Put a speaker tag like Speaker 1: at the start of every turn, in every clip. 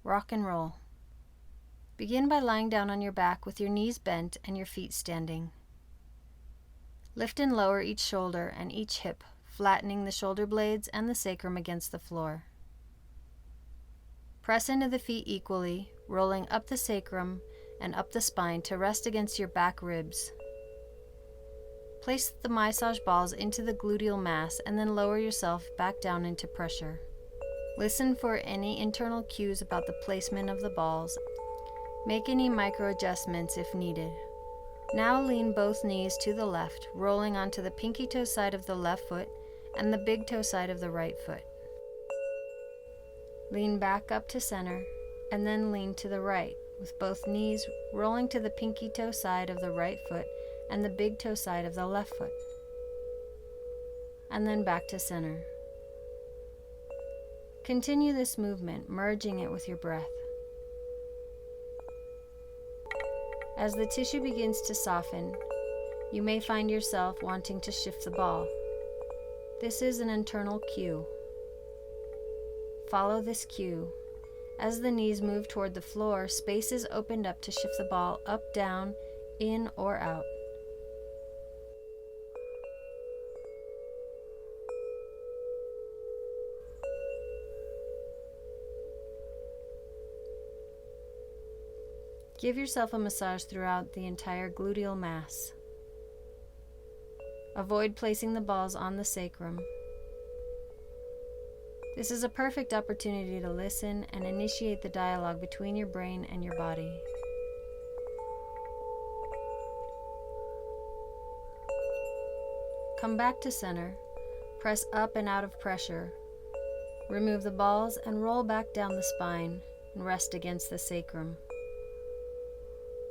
Speaker 1: Rock and roll. Begin by lying down on your back with your knees bent and your feet standing. Lift and lower each shoulder and each hip, flattening the shoulder blades and the sacrum against the floor. Press into the feet equally, rolling up the sacrum and up the spine to rest against your back ribs. Place the Myssage balls into the gluteal mass and then lower yourself back down into pressure. Listen for any internal cues about the placement of the balls. Make any micro adjustments if needed. Now lean both knees to the left, rolling onto the pinky toe side of the left foot and the big toe side of the right foot. Lean back up to center and then lean to the right, with both knees rolling to the pinky toe side of the right foot and the big toe side of the left foot. And then back to center. Continue this movement, merging it with your breath. As the tissue begins to soften, you may find yourself wanting to shift the ball. This is an internal cue. Follow this cue. As the knees move toward the floor, space is opened up to shift the ball up, down, in, or out. Give yourself a massage throughout the entire gluteal mass. Avoid placing the balls on the sacrum. This is a perfect opportunity to listen and initiate the dialogue between your brain and your body. Come back to center, press up and out of pressure. Remove the balls and roll back down the spine and rest against the sacrum.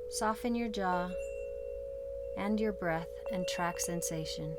Speaker 1: Soften your jaw and your breath and track sensation.